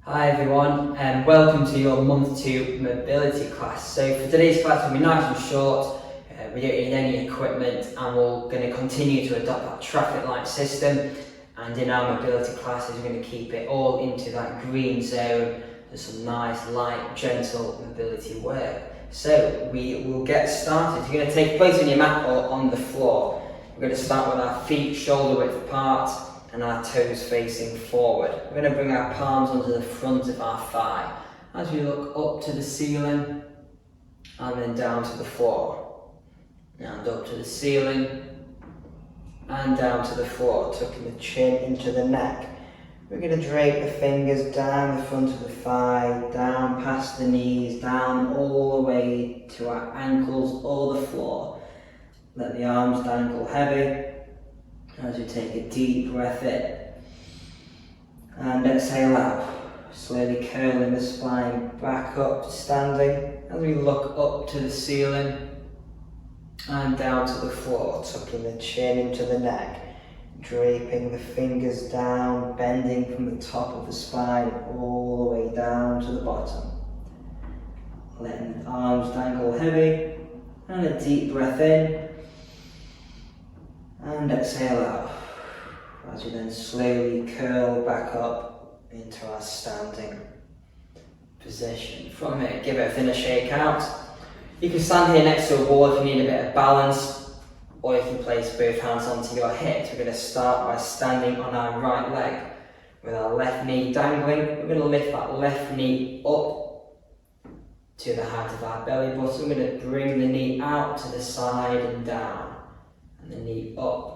Hi everyone, and welcome to your month 2 mobility class. So for today's class, we'll be nice and short. We don't need any equipment, and we're going to continue to adopt that traffic light system. And in our mobility classes, we're going to keep it all into that green zone for some nice, light, gentle mobility work. So we will get started. You're going to take place on your mat or on the floor. We're going to start with our feet shoulder width apart and our toes facing forward. We're going to bring our palms onto the front of our thigh as we look up to the ceiling and then down to the floor. And up to the ceiling and down to the floor, tucking the chin into the neck. We're going to drape the fingers down the front of the thigh, down past the knees, down all the way to our ankles or the floor. Let the arms dangle heavy as you take a deep breath in and exhale out, slowly curling the spine back up to standing as we look up to the ceiling and down to the floor, tucking the chin into the neck, draping the fingers down, bending from the top of the spine all the way down to the bottom. Letting the arms dangle heavy and a deep breath in and exhale out as you then slowly curl back up into our standing position. From here, give everything a shake out. You can stand here next to a wall if you need a bit of balance, or you can place both hands onto your hips. We're going to start by standing on our right leg with our left knee dangling. We're going to lift that left knee up to the height of our belly button. We're going to bring the knee out to the side and down, and the knee up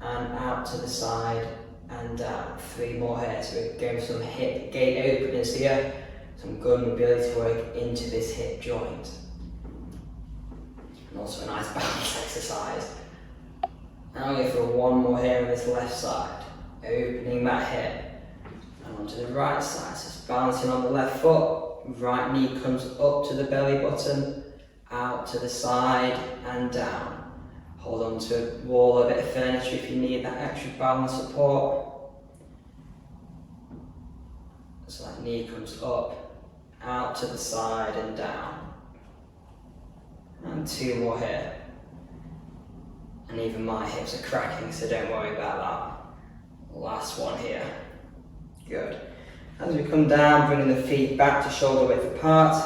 and out to the side and down. 3 more here. So we're going for some hip gate openers here, some good mobility work into this hip joint. And also a nice balance exercise. Now we'll go for 1 more here on this left side, opening that hip and onto the right side. So it's balancing on the left foot, right knee comes up to the belly button, out to the side and down. Hold on to a wall or a bit of furniture if you need that extra balance support. So that knee comes up, out to the side and down. And 2 more here. And even my hips are cracking, so don't worry about that. Last one here. Good. As we come down, bringing the feet back to shoulder width apart,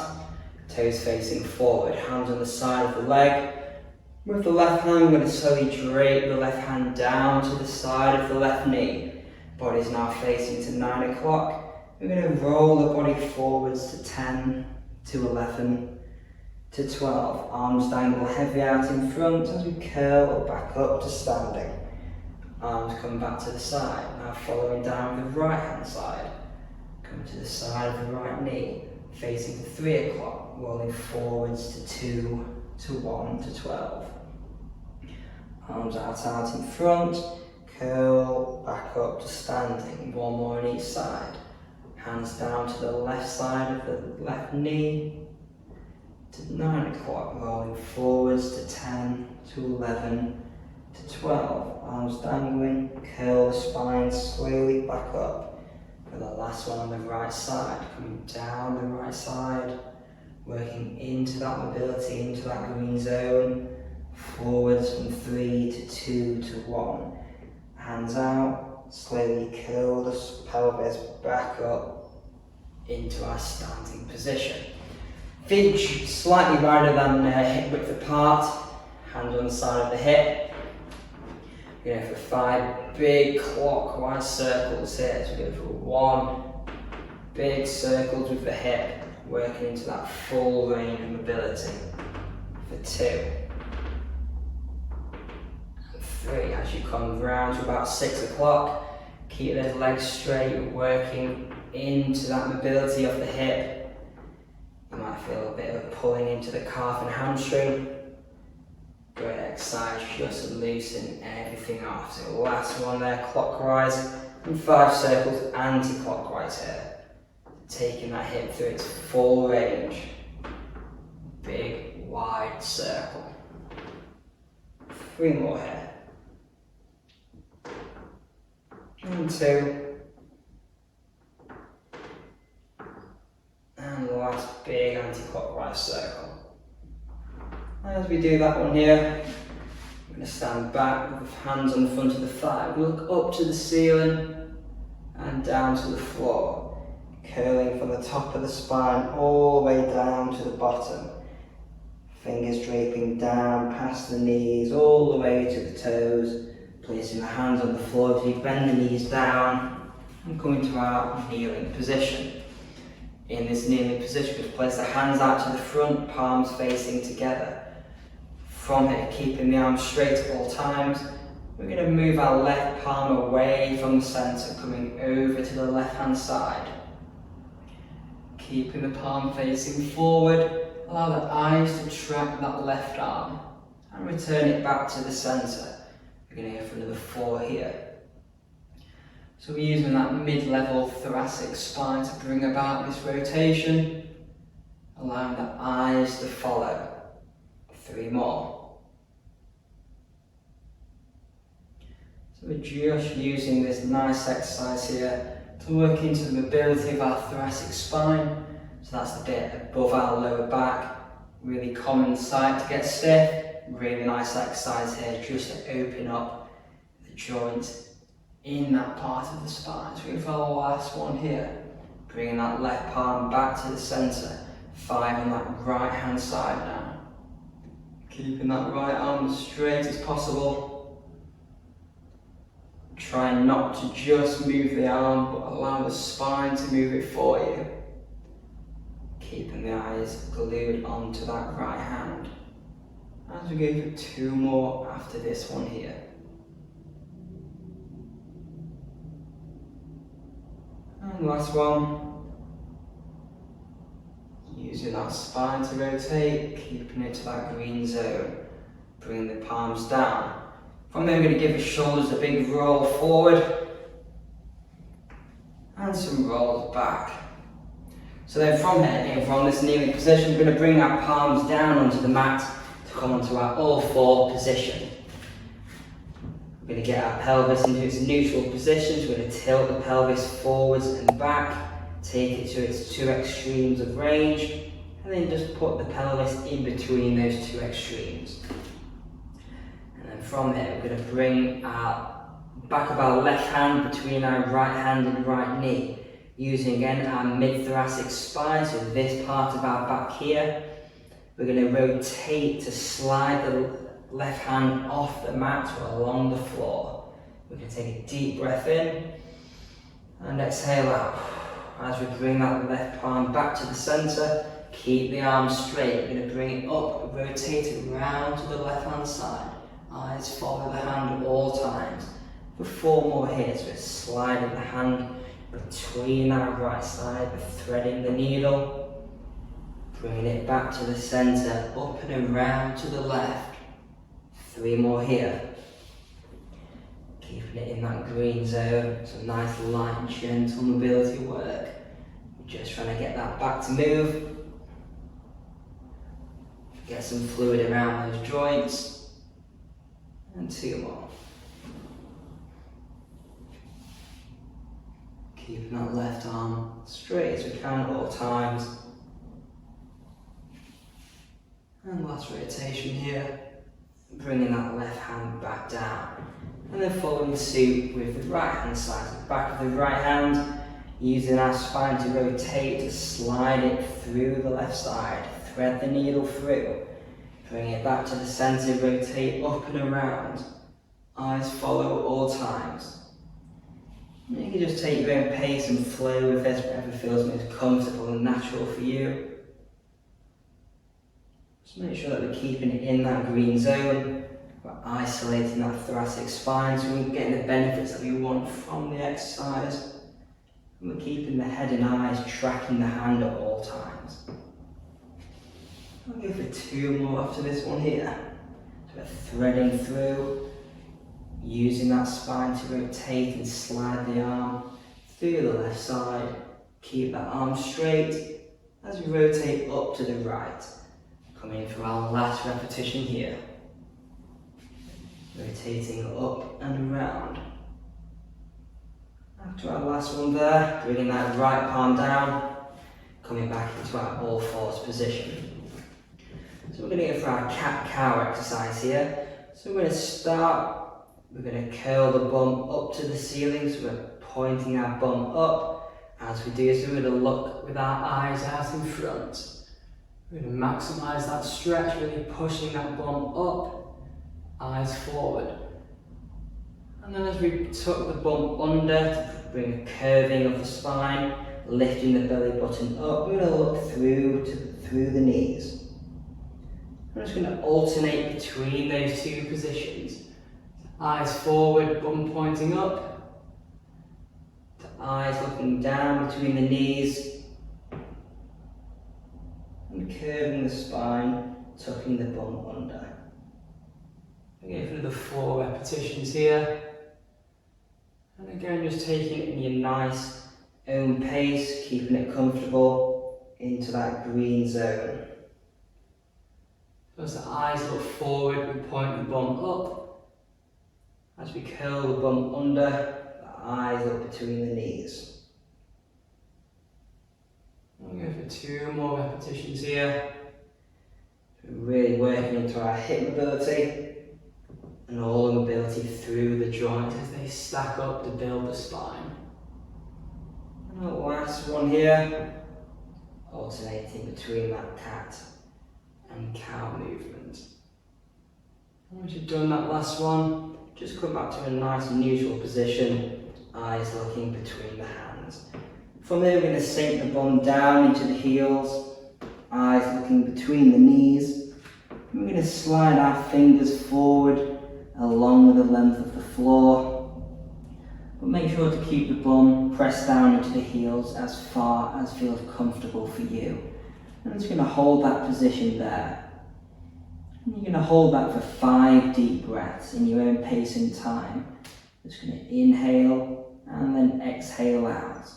toes facing forward, hands on the side of the leg. With the left hand, we're going to slowly drape the left hand down to the side of the left knee. Body's now facing to 9 o'clock. We're going to roll the body forwards to 10, to 11, to 12. Arms dangle heavy out in front as we curl back up to standing. Arms come back to the side. Now following down the right hand side. Come to the side of the right knee, facing to 3 o'clock, rolling forwards to 2, to 1, to 12. Arms out in front, curl back up to standing. 1 more on each side. Hands down to the left side of the left knee, to 9 o'clock, rolling forwards to 10, to 11, to 12. Arms dangling, curl the spine slowly back up. For the last one on the right side, coming down the right side, working into that mobility, into that green zone, forwards from 3 to 2 to 1. Hands out, slowly curl the pelvis back up into our standing position. Feet slightly wider than hip width apart, hand on the side of the hip. We're going for 5 big clockwise circles here. So we're going for 1 big circles with the hip, working into that full range of mobility. For 2. And 3. As you come round to about 6 o'clock, keep those legs straight, working into that mobility of the hip. You might feel a bit of a pulling into the calf and hamstring. Great exercise, just loosen everything off. So last one there, clockwise, and 5 circles anti-clockwise here. Taking that hip through its full range. Big, wide circle. 3 more here. And 2. anti-clockwise circle. As we do that one here, we're going to stand back with hands on the front of the thigh. We look up to the ceiling and down to the floor, curling from the top of the spine all the way down to the bottom. Fingers draping down past the knees, all the way to the toes, placing the hands on the floor as you bend the knees down and coming to our kneeling position. In this kneeling position, we place the hands out to the front, palms facing together. From here, keeping the arms straight at all times, we're going to move our left palm away from the centre, coming over to the left hand side. Keeping the palm facing forward, allow the eyes to track that left arm and return it back to the centre. We're going to go for another 4 here. So we're using that mid-level thoracic spine to bring about this rotation, allowing the eyes to follow. 3 more. So we're just using this nice exercise here to work into the mobility of our thoracic spine. So that's the bit above our lower back, really common sight to get stiff. Really nice exercise here just to open up the joint in that part of the spine. So we're going for our last one here, bringing that left palm back to the centre, 5 on that right hand side now. Keeping that right arm as straight as possible. Try not to just move the arm, but allow the spine to move it for you. Keeping the eyes glued onto that right hand. As we go for 2 more after this one here. And last one. Using that spine to rotate, keeping it to that green zone. Bring the palms down. From there, we're going to give the shoulders a big roll forward and some rolls back. So then from here, from this kneeling position, we're going to bring our palms down onto the mat to come onto our all 4 position. We're going to get our pelvis into its neutral position, so we're going to tilt the pelvis forwards and back, take it to its 2 extremes of range, and then just put the pelvis in between those 2 extremes. From there, we're going to bring our back of our left hand between our right hand and right knee, using again our mid-thoracic spine, so this part of our back here. We're going to rotate to slide the left hand off the mat or along the floor. We're going to take a deep breath in and exhale out. As we bring that left palm back to the centre, keep the arms straight. We're going to bring it up, rotate it round to the left hand side. Eyes follow the hand at all times. For 4 more here, so we're sliding the hand between our right side, we're threading the needle, bringing it back to the centre, up and around to the left. 3 more here. Keeping it in that green zone, some nice light and gentle mobility work. We're just trying to get that back to move. Get some fluid around those joints. And 2 more. Keeping that left arm straight as we can at all times. And last rotation here. Bringing that left hand back down. And then following suit with the right hand side. So the back of the right hand, using our spine to rotate to slide it through the left side. Thread the needle through. Bring it back to the centre, rotate up and around. Eyes follow at all times. And you can just take your own pace and flow with this, whatever feels most comfortable and natural for you. Just make sure that we're keeping it in that green zone. We're isolating that thoracic spine so we're getting the benefits that we want from the exercise. And we're keeping the head and eyes tracking the hand at all times. I'll go for 2 more after this one here. So we're threading through, using that spine to rotate and slide the arm through the left side. Keep that arm straight as we rotate up to the right. Coming in for our last repetition here. Rotating up and around. After our last one there, bringing that right palm down. coming back into our all fours position. So we're going to go for our cat-cow exercise here. So we're going to start, we're going to curl the bum up to the ceiling, so we're pointing our bum up. As we do this, we're going to look with our eyes out in front. We're going to maximise that stretch, really pushing that bum up, eyes forward. And then as we tuck the bum under to bring a curving of the spine, lifting the belly button up, we're going to look through the knees. I'm just going to alternate between those two positions. Eyes forward, bum pointing up. Eyes looking down between the knees. And curving the spine, tucking the bum under. Again, for another 4 repetitions here. And again, just taking it in your nice own pace, keeping it comfortable into that green zone. So as the eyes look forward, we point the bum up. As we curl the bum under, the eyes look between the knees. We'll go for 2 more repetitions here. We're really working into our hip mobility and all the mobility through the joints as they stack up to build the spine. And the last one here, alternating between that cat and cow movement. And once you've done that last one, just come back to a nice neutral position, eyes looking between the hands. From there, we're going to sink the bum down into the heels, eyes looking between the knees. We're going to slide our fingers forward along with the length of the floor. But make sure to keep the bum pressed down into the heels as far as feels comfortable for you. I'm just going to hold that position there. And you're going to hold that for 5 deep breaths in your own pace and time. Just going to inhale and then exhale out.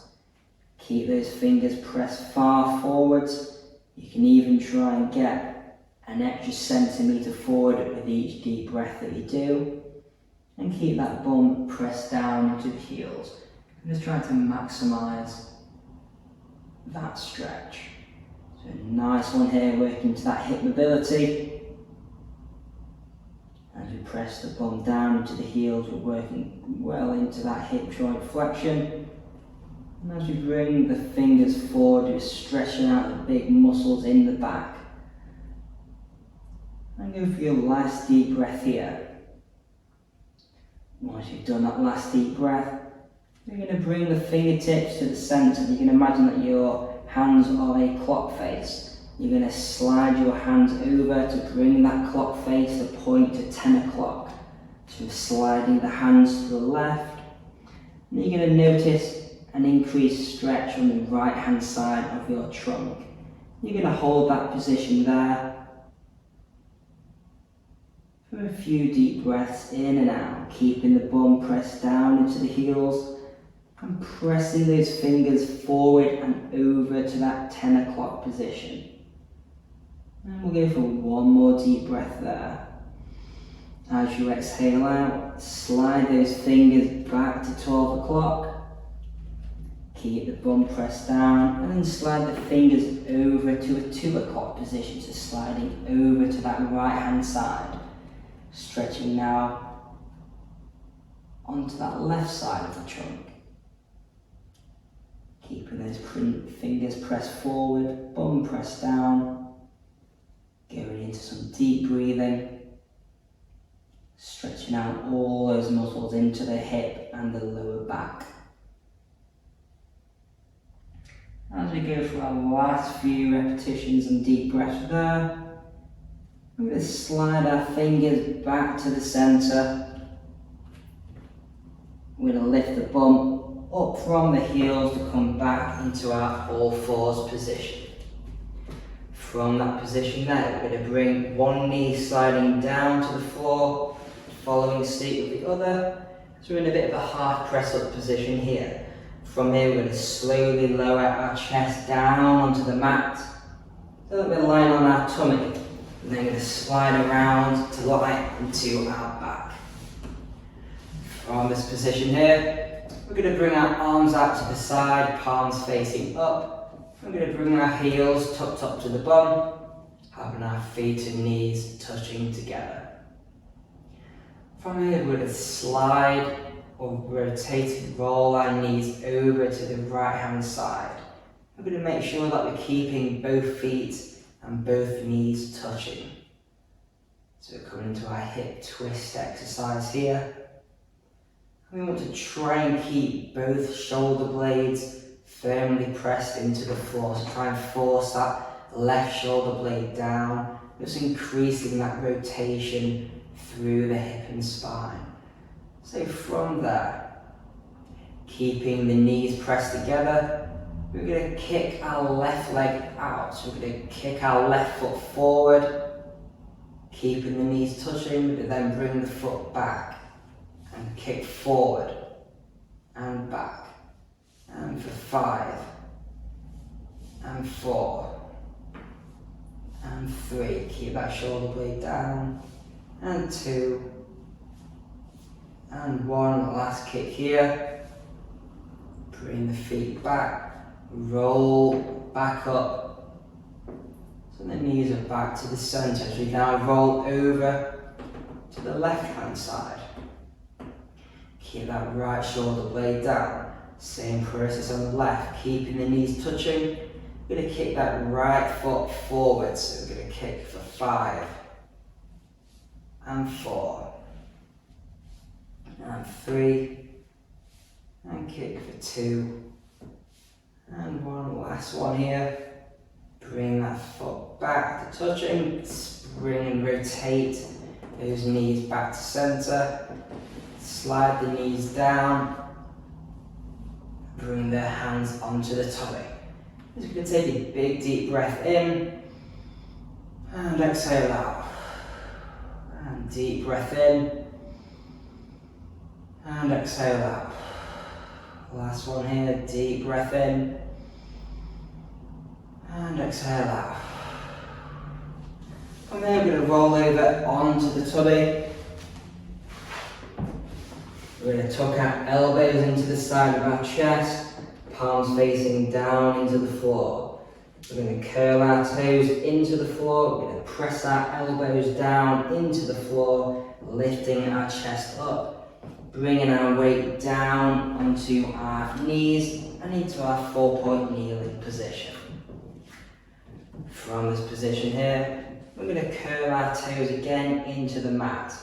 Keep those fingers pressed far forwards. You can even try and get an extra centimetre forward with each deep breath that you do. And keep that bum pressed down into the heels. And just try to maximise that stretch. So a nice one here, working to that hip mobility. As we press the bum down into the heels, we're working well into that hip joint flexion. And as we bring the fingers forward, we're stretching out the big muscles in the back. And go for your last deep breath here. Once you've done that last deep breath, you're going to bring the fingertips to the centre. You can imagine that your hands are a clock face. You're going to slide your hands over to bring that clock face to point to 10 o'clock. So sliding the hands to the left. And you're going to notice an increased stretch on the right hand side of your trunk. You're going to hold that position there for a few deep breaths in and out, keeping the bum pressed down into the heels and pressing those fingers forward and over to that 10 o'clock position. And we'll go for 1 more deep breath there. As you exhale out, slide those fingers back to 12 o'clock. Keep the bum pressed down and then slide the fingers over to a 2 o'clock position, so sliding over to that right hand side. Stretching now onto that left side of the trunk. Keeping those fingers pressed forward, bum pressed down. Going into some deep breathing. Stretching out all those muscles into the hip and the lower back. As we go through our last few repetitions and deep breaths there, we're going to slide our fingers back to the centre. We're going to lift the bum up from the heels to come back into our all fours position. From that position there, we're going to bring one knee sliding down to the floor, following suit with the other. So we're in a bit of a half press up position here. From here, we're going to slowly lower our chest down onto the mat, so that we're lying on our tummy, and then we're going to slide around to lie into our back. From this position here, we're going to bring our arms out to the side, palms facing up, We're going to bring our heels tucked up to the bum, having our feet and knees touching together. From here, we're going to slide or rotate and roll our knees over to the right hand side. We're going to make sure that we're keeping both feet and both knees touching. So we're coming into our hip twist exercise here. We want to try and keep both shoulder blades firmly pressed into the floor. So try and force that left shoulder blade down, just increasing that rotation through the hip and spine. So from there, keeping the knees pressed together, we're going to kick our left leg out. So we're going to kick our left foot forward, keeping the knees touching, but then bring the foot back and kick forward and back. And for 5, and 4, and 3. Keep that shoulder blade down, and 2, and 1. Last kick here. Bring the feet back, roll back up. So the knees are back to the center. So we now roll over to the left hand side. Keep that right shoulder blade down. Same process on the left, keeping the knees touching. We're going to kick that right foot forward. So we're going to kick for 5, and 4, and 3, and kick for 2, and 1. Last one here. Bring that foot back to touching. Spring and rotate those knees back to center. Slide the knees down. Bring their hands onto the tummy. Just going to take a big deep breath in and exhale out. And deep breath in and exhale out. Last one here, deep breath in and exhale out. From there, we're going to roll over onto the tummy. We're going to tuck our elbows into the side of our chest, palms facing down into the floor. We're going to curl our toes into the floor. We're going to press our elbows down into the floor, lifting our chest up, bringing our weight down onto our knees and into our 4-point kneeling position. From this position here, we're going to curl our toes again into the mat.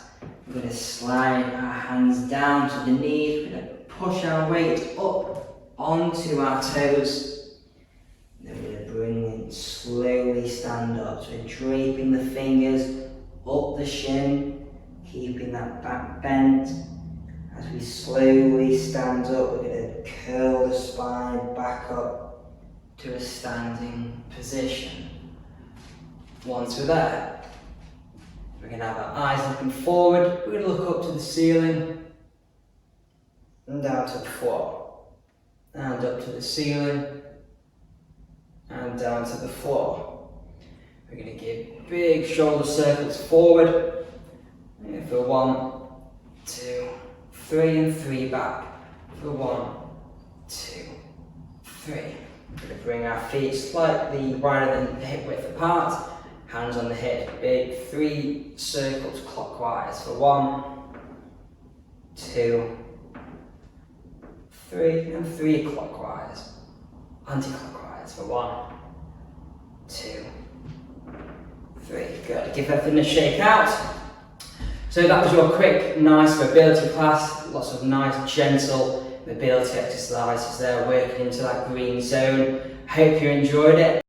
We're going to slide our hands down to the knees. We're going to push our weight up onto our toes. Then we're going to bring in, slowly stand up. So we're draping the fingers up the shin, keeping that back bent. As we slowly stand up, we're going to curl the spine back up to a standing position. Once we're there, we're going to have our eyes looking forward. We're going to look up to the ceiling and down to the floor. And up to the ceiling and down to the floor. We're going to give big shoulder circles forward. And for 1, 2, 3, and 3 back. For 1, 2, 3. We're going to bring our feet slightly wider than hip width apart. Hands on the hip, big 3 circles clockwise for 1, 2, 3, and 3 clockwise, anti-clockwise for 1, 2, 3. Good. Give everything a shake out. So that was your quick, nice mobility class. Lots of nice, gentle mobility exercises there, working into that green zone. Hope you enjoyed it.